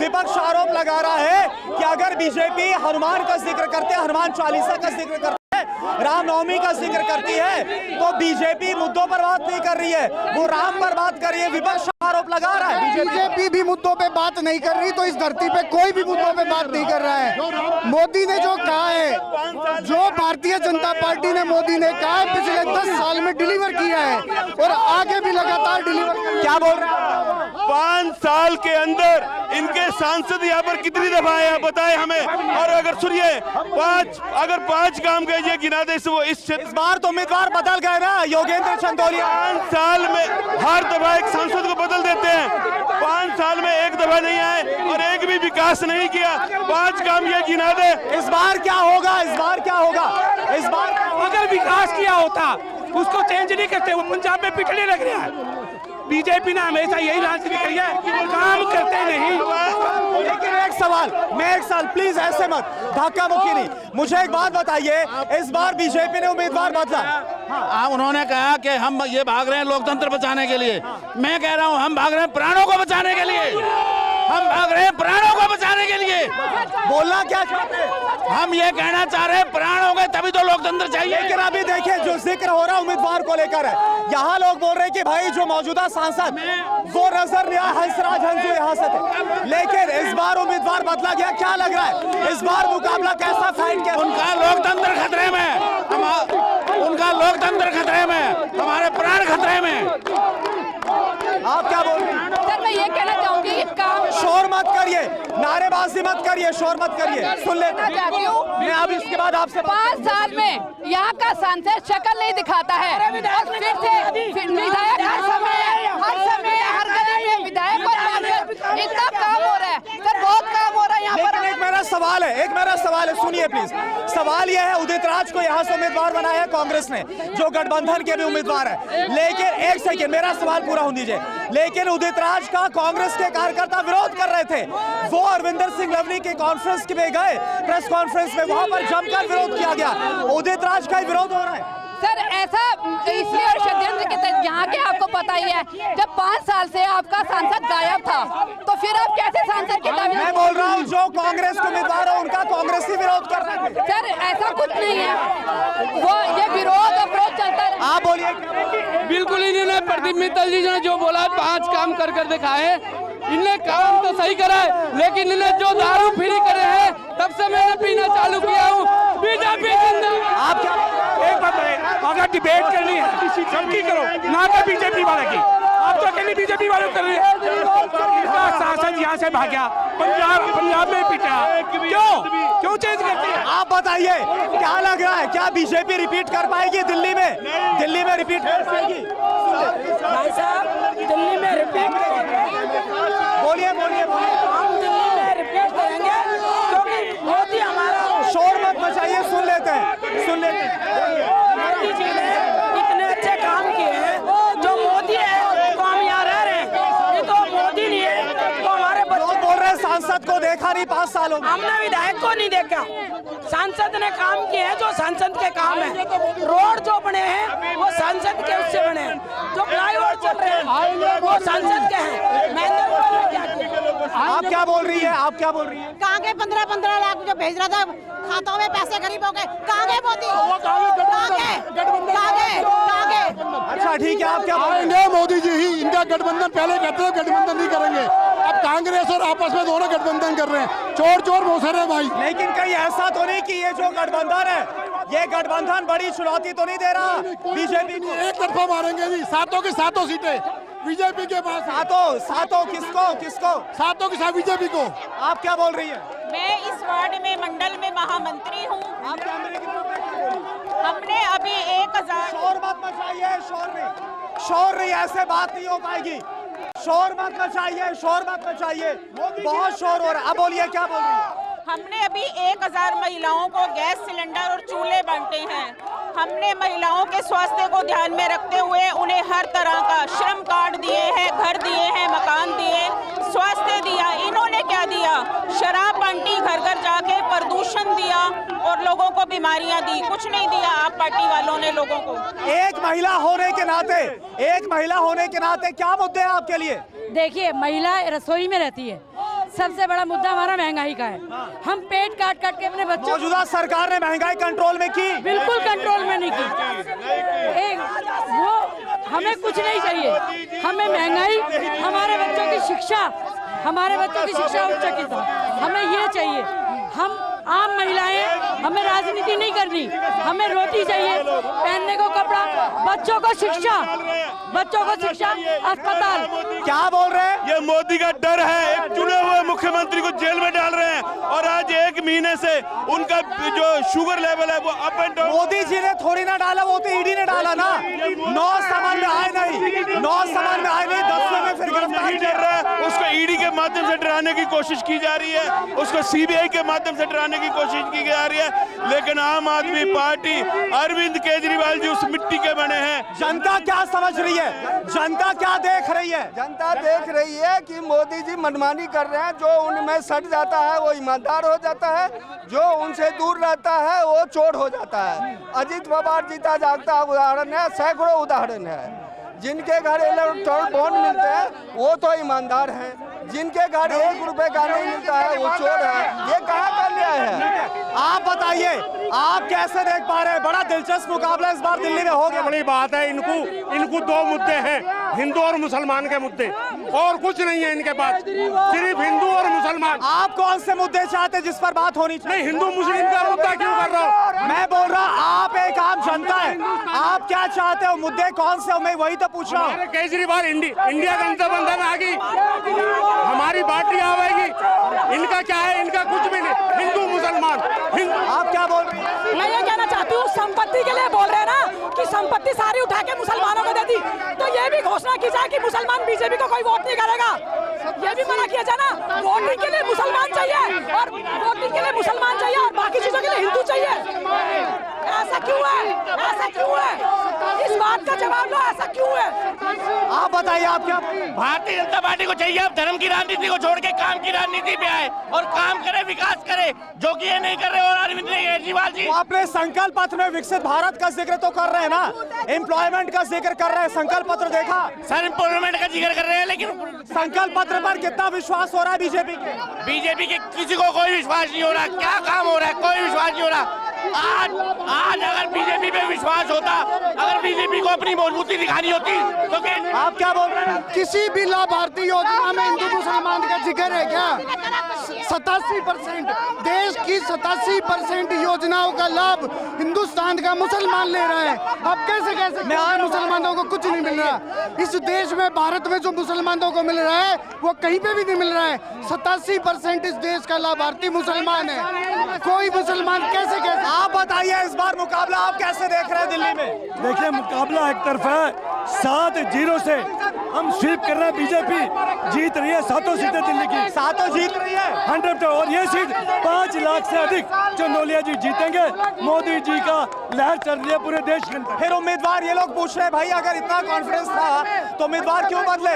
विपक्ष आरोप लगा रहा है कि अगर बीजेपी हनुमान का जिक्र करते हैं, हनुमान चालीसा का जिक्र करते हैं, रामनवमी का जिक्र करती है, तो बीजेपी मुद्दों पर बात नहीं कर रही है, वो राम पर बात कर रही है। विपक्ष आरोप लगा रहा है बीजेपी भी मुद्दों पे बात नहीं कर रही, तो इस धरती पे कोई भी मुद्दों पे बात नहीं कर रहा है। मोदी ने जो कहा है, जो भारतीय जनता पार्टी ने मोदी ने कहा है, पिछले 10 साल में डिलीवर किया है और आगे भी लगातार डिलीवर। क्या बोल रहे हैं? 5 साल के अंदर इनके सांसद यहाँ पर कितनी दफा आए आप बताएं हमें। और अगर सुनिए, अगर 5 काम गए ये गिना दे, इस बार तो उम्मीदवार बदल गए ना, योगेंद्र चंदौलिया 5 साल में हर दफा एक सांसद को बदल देते हैं। 5 साल में एक दफा नहीं आए और एक भी विकास नहीं किया। 5 काम ये गिना दे। इस बार क्या होगा? इस बार क्या होगा? इस बार अगर विकास किया होता उसको चेंज नहीं करते, वो पंजाब में पिटने लग रहा है। बीजेपी ने हमेशा यही राजनीति करी है, काम करते नहीं। लेकिन एक सवाल, मैं एक साल प्लीज ऐसे मत, धक्का मुक्की नहीं, मुझे एक बात बताइए, इस बार बीजेपी ने उम्मीदवार बदला। उन्होंने कहा कि हम ये भाग रहे हैं लोकतंत्र बचाने के लिए। मैं कह रहा हूँ हम भाग रहे हैं प्राणों को बचाने के लिए। हम भाग रहे हैं प्राणों को बचाने के लिए। बोलना क्या चाहते हैं? हम ये कहना चाह रहे हैं प्राण हो गए तभी तो लोकतंत्र चाहिए। लेकिन अभी देखिए जो जिक्र हो रहा है उम्मीदवार को लेकर है, यहाँ लोग बोल रहे हैं कि भाई जो मौजूदा सांसद वो नजर नहीं आया, हंसराज हंसू यहाँ से थे, लेकिन इस बार उम्मीदवार बदला गया। क्या लग रहा है इस बार मुकाबला कैसा फाइट किया? उनका लोकतंत्र खतरे में, उनका लोकतंत्र खतरे में, हमारे प्राण खतरे में। आप क्या बोल रहे हैं? सर मैं ये कहना चाहूंगी, काम शोर मत करिए, नारेबाजी मत करिए, शोर मत करिए, सुन लेते हैं। मैं अब इसके बाद आपसे 5 साल में यहाँ का सांसद शक्ल नहीं दिखाता है और फिर विधायक हर समय हर गली में विधायक और सांसद, इतना काम हो रहा है सर, बहुत काम हो रहा है यहाँ पर। लेकिन एक मेरा सवाल है, सुनिए प्लीज। सवाल यह है, उदित राज को यहाँ से उम्मीदवार बनाया है कांग्रेस ने, जो गठबंधन के भी उम्मीदवार है। लेकिन एक सेकेंड, मेरा सवाल पूरा होने दीजिए। लेकिन उदित राज का कांग्रेस के कार्यकर्ता विरोध कर रहे थे, वो अरविंदर सिंह लवली के कॉन्फ्रेंस में गए, प्रेस कॉन्फ्रेंस में, वहां पर जमकर विरोध किया गया। उदित राज का विरोध हो रहा है सर, ऐसा इसलिए और षड्यंत्र के तहत यहाँ के आपको पता ही है, जब 5 साल से आपका सांसद गायब था, तो फिर आप कैसे सांसद के दावे? मैं बोल रहा हूँ जो कांग्रेस के उम्मीदवार है उनका कांग्रेस ही विरोध कर रहे थे। सर ऐसा कुछ नहीं है, वो ये विरोध अवरोध चलता है। आप बोलिए। बिल्कुल इन्होंने प्रदीप मित्तल जी ने जो बोला 5 काम कर कर दिखाए, इनने काम तो सही करा है, लेकिन इन्हें जो दारू फ्री करे हैं तब से मैंने पीना चालू किया हूँ। बीजेपी जिंदाबाद। आप क्या एक बात है, अगर डिबेट करनी है सबकी करो, ना कि बीजेपी वाले की। आप तो अकेले बीजेपी वाले कर रहे हैं। सांसद यहाँ से भाग्या, पंजाब में पिटा, क्यों चेंज करते हैं? आप बताइए क्या लग रहा है, क्या बीजेपी रिपीट कर पाएगी दिल्ली में? दिल्ली में रिपीट कर पाएगी? भाई साहब दिल्ली में रिपीट बोलिए। हम दिल्ली में रिपीट करेंगे क्योंकि मोदी हमारा। शोर मत मचाइए, सुन लेते हैं। मोदी जी ने इतने अच्छे काम किए हैं, जो मोदी है तो हम यहाँ रह रहे हैं, ये तो मोदी नहीं है तो हमारे लोग बोल रहे हैं सांसद को देखा नहीं 5 सालों में। हमने विधायक को नहीं देखा, सांसद ने काम किए हैं जो सांसद के काम है। रोड जो बने हैं वो सांसद के उससे बने हैं, जो फ्लाईओवर चल रहे हैं वो सांसद के हैं। महेंद्र गोयल ने क्या किया? आप क्या बोल रही है? कहाँ गए 15-15 लाख जो भेज रहा था खातों में पैसे गरीबों के? कहाँ गए मोदी? कहाँ गए? अच्छा ठीक है, आप क्या बोल रहे हैं? आएंगे मोदी जी ही, इनका गठबंधन पहले कहते थे गठबंधन नहीं करेंगे, अब कांग्रेस और आपस में दोनों गठबंधन कर रहे हैं। चोर मोसर है भाई। लेकिन कहीं ऐसा तो नहीं कि ये जो गठबंधन है, ये गठबंधन बड़ी चुनौती तो नहीं दे रहा बीजेपी को? एक तरफा मारेंगे जी, 7 की 7 सीटें बीजेपी के पास। सातों किसको? 7 की 7 बीजेपी को। आप क्या बोल रही है? मैं इस वार्ड में मंडल में महामंत्री हूँ। आप कैमरे की तरफ देखिए। हमने अभी 1000। शोर मत मचाइए, शोर नहीं, ऐसे बात नहीं हो पाएगी। शोर मत मचाइए, बहुत शोर हो रहा है। अब बोलिए, क्या बोल रही है? हमने अभी 1000 महिलाओं को गैस सिलेंडर और चूल्हे बांटे हैं। हमने महिलाओं के स्वास्थ्य को ध्यान में रखते हुए उन्हें हर तरह का श्रम कार्ड दिए हैं, घर दिए हैं, मकान दिए, स्वास्थ्य दिया। इन्होंने क्या दिया? शराब बांटी, घर घर जाके प्रदूषण दिया और लोगों को बीमारियां दी। कुछ नहीं दिया आप पार्टी वालों ने लोगों को। एक महिला होने के नाते क्या मुद्दे हैं आपके लिए? देखिए, महिला रसोई में रहती है, सबसे बड़ा मुद्दा हमारा महंगाई का है। हम पेट काट काट के अपने बच्चों मौजूदा सरकार ने महंगाई कंट्रोल में की, बिल्कुल कंट्रोल में नहीं की। वो हमें कुछ नहीं चाहिए, हमें महंगाई, हमारे बच्चों की शिक्षा, हमारे बच्चों की शिक्षा उच्च की था, हमें ये चाहिए। हम आम महिलाएं, हमें राजनीति नहीं करनी, हमें रोटी चाहिए, पहनने को कपड़ा, बच्चों को शिक्षा, अस्पताल। क्या बोल रहे हैं? ये मोदी का डर है, एक चुने हुए मुख्यमंत्री को जेल में डाल रहे हैं और आज 1 महीने से उनका जो शुगर लेवल है वो up and down. Modi ji ने थोड़ी ना डाला, वो तो ईडी ने डाला ना। 9 सामान में आए नहीं, 9 सामान में आए नहीं, 10वें में फिर गिरफ्तार कर रहा है। उसको ईडी के माध्यम से डराने की कोशिश की जा रही है, उसको सीबीआई के माध्यम से डराने की कोशिश की जा रही है, लेकिन आम आदमी पार्टी, अरविंद केजरीवाल जी उस मिट्टी के बने हैं। जनता क्या समझ रही है, जनता क्या देख रही है? जनता देख रही है कि मोदी जी मनमानी कर रहे हैं। जो उनमें सट जाता है वो ईमानदार हो जाता है, जो उनसे दूर रहता है वो चोर हो जाता है। अजीत पवार जीता जागता उदाहरण है, सैकड़ों उदाहरण है। जिनके घर इलेक्ट्रॉल बॉन्ड मिलते हैं वो तो ईमानदार हैं, जिनके घर 1 रुपए का नहीं मिलता है वो चोर है। ये कहाँ का न्याय है? आप बताइए, आप कैसे देख पा रहे हैं? बड़ा दिलचस्प मुकाबला इस बार दिल्ली में हो गया। बड़ी बात है। इनको 2 मुद्दे हैं, हिंदू और मुसलमान के मुद्दे, और कुछ नहीं है इनके पास, सिर्फ हिंदू और मुसलमान। आप कौन से मुद्दे चाहते हैं जिस पर बात होनी चाहिए? नहीं, हिंदू मुस्लिम का मुद्दा क्यों कर रहा हो? मैं बोल रहा, आप एक आम जनता है, आप क्या चाहते हो? मुद्दे कौन से हो, मैं वही तो पूछ रहा हूँ। केजरीवाल इंडिया गठबंधन आ गई, हमारी पार्टी आवेगी, इनका क्या है? इनका कुछ भी नहीं, हिंदू मुसलमान। आप क्या बोल रही हैं? मैं ये कहना चाहती हूँ, संपत्ति के लिए बोल रहे हैं ना कि संपत्ति सारी उठा के मुसलमानों को दे दी, तो ये भी घोषणा की जाए कि मुसलमान बीजेपी को कोई वोट नहीं करेगा। ये भी मना किया जाए ना, वोटिंग के लिए मुसलमान चाहिए और वोटिंग के लिए मुसलमान चाहिए और बाकी चीजों के लिए हिंदू चाहिए। ऐसा क्यों है? ऐसा क्यों है? इस बात का जवाब लो, ऐसा क्यों है? आप बताइए, आप क्या? भारतीय जनता पार्टी को चाहिए अब धर्म की राजनीति को छोड़ के काम की राजनीति पे आए और काम करे, विकास करे, जो कि ये नहीं कर रहे। और अरविंद केजरीवाल जी अपने संकल्प पत्र में विकसित भारत का जिक्र तो कर रहे हैं ना, एम्प्लॉयमेंट का जिक्र कर रहे हैं। संकल्प पत्र देखा? सर, एम्प्लॉयमेंट का जिक्र कर रहे हैं, लेकिन संकल्प पत्र पर कितना विश्वास हो रहा है बीजेपी के? किसी को कोई विश्वास नहीं हो रहा। क्या काम हो रहा है? कोई विश्वास नहीं हो रहा। आज अगर बीजेपी पे विश्वास होता, अगर बीजेपी को अपनी मजबूती दिखानी होती तो आप क्या बोल रहे हैं? किसी भी लाभार्थी योजना में हिंदू मुसलमान का जिक्र है क्या? 87% देश की 87% योजनाओं का लाभ हिंदुस्तान का मुसलमान ले रहा है। अब कैसे मुसलमानों को कुछ नहीं मिल रहा? इस देश में, भारत में जो मुसलमानों को मिल रहा है वो कहीं पे भी नहीं मिल रहा है। 87% इस देश का लाभार्थी मुसलमान है। कोई मुसलमान कैसे? आप बताइए, इस बार मुकाबला आप कैसे देख रहे हैं दिल्ली में? देखिए, मुकाबला एक तरफा है, 7-0 से हम स्वीप कर रहे हैं। बीजेपी जीत रही है 7 सीटें दिल्ली की, 7 जीत रही है 100%। और ये सीट 5 लाख से अधिक चंदौलिया जी जीतेंगे। मोदी जी का लहर चल रही है पूरे देश के अंदर। फिर उम्मीदवार, ये लोग पूछ रहे हैं भाई, अगर इतना कॉन्फिडेंस था तो उम्मीदवार क्यों बदले?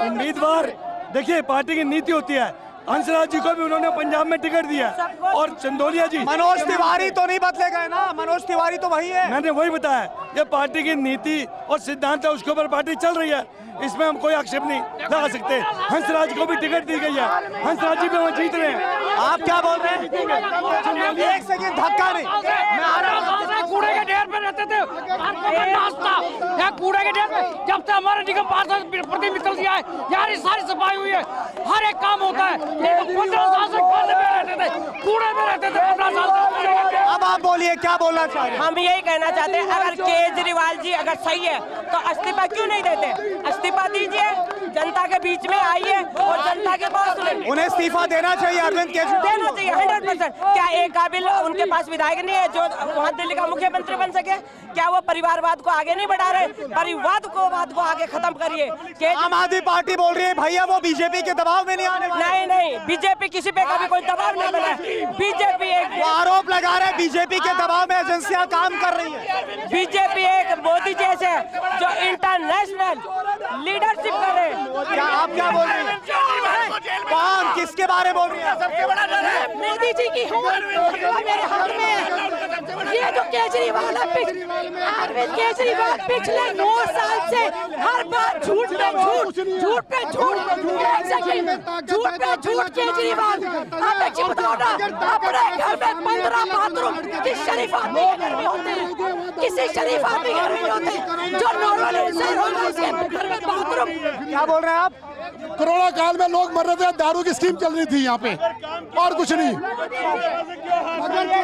उम्मीदवार देखिए, पार्टी की नीति होती है। हंसराज जी को भी उन्होंने पंजाब में टिकट दिया और चंदौलिया जी। मनोज तिवारी तो नहीं बदले गए ना, मनोज तिवारी तो वही है। मैंने वही बताया, ये पार्टी की नीति और सिद्धांत है, उसके ऊपर पार्टी चल रही है, इसमें हम कोई आक्षेप नहीं लगा सकते। हंसराज को भी टिकट दी गई है, हंसराज जी भी वहाँ जीत रहे हैं। आप क्या बोल रहे हैं? एक सेकंड, धक्का नहीं। मैं आ रहा हूँ। कूड़े के ढेर पे रहते थे, कूड़े के ढेर पे जब से हमारे निगम पार्षद प्रति मित्तल जी आए, यार सारी सफाई हुई है, हर एक काम होता है। 15 साल से कूड़े में रहते थे, 15 साल से। अब आप बोलिए, क्या बोलना चाहिए? हम यही कहना चाहते हैं, अगर केजरीवाल जी अगर सही है तो इस्तीफा क्यों नहीं देते? इस्तीफा दीजिए, जनता के बीच में आइए और जनता के पास उन्हें इस्तीफा देना चाहिए। अरविंद केजरीवाल देना चाहिए 100%। क्या एक काबिल उनके पास विधायक नहीं है जो वहाँ दिल्ली का मुख्यमंत्री बन सके? क्या वो परिवारवाद को आगे नहीं बढ़ा रहे? परिवाद को आगे खत्म करिए। आम आदमी पार्टी बोल रही है भैया वो बीजेपी के दबाव में नहीं आने वाले। नहीं, बीजेपी किसी पे कभी कोई दबाव नहीं बना। बीजेपी एक आरोप लगा रहे हैं बीजेपी के दबाव में एजेंसियां काम कर रही हैं। बीजेपी एक मोदी जैसे जो इंटरनेशनल लीडरशिप करे। क्या आप क्या बोल रही हैं? कौन, किसके बारे में बोल रही है? सबसे बड़ा डर है मोदी जी की मेरे हाथ में। ये जो केजरीवाल है, अरविंद केजरीवाल पिछले 9 साल से हर बार झूठ पे झूठ, झूठ पे झूठ, एक सेकंड, झूठ पे झूठ केजरीवाल। आप एक चीज बताओ ना, अपने घर में 15 बाथरूम किस शरीफ आदमी के घर में होते हैं? किसी शरीफ आदमी के घर में होते हैं? जो नॉर्मल इंसान होगा उसके घर में बाथरूम। क्या बोल रहे हैं आप? कोरोना काल में लोग मर रहे थे, दारू की स्कीम चल रही थी यहाँ पे, और कुछ नहीं।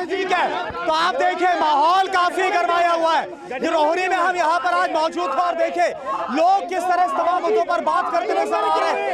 ठीक है, तो आप देखें माहौल काफी गरमाया हुआ है। ये रोहरी में हम यहाँ पर आज मौजूद थे और देखे लोग किस तरह इस तमाम मुद्दों पर बात करते नजर आ रहे हैं।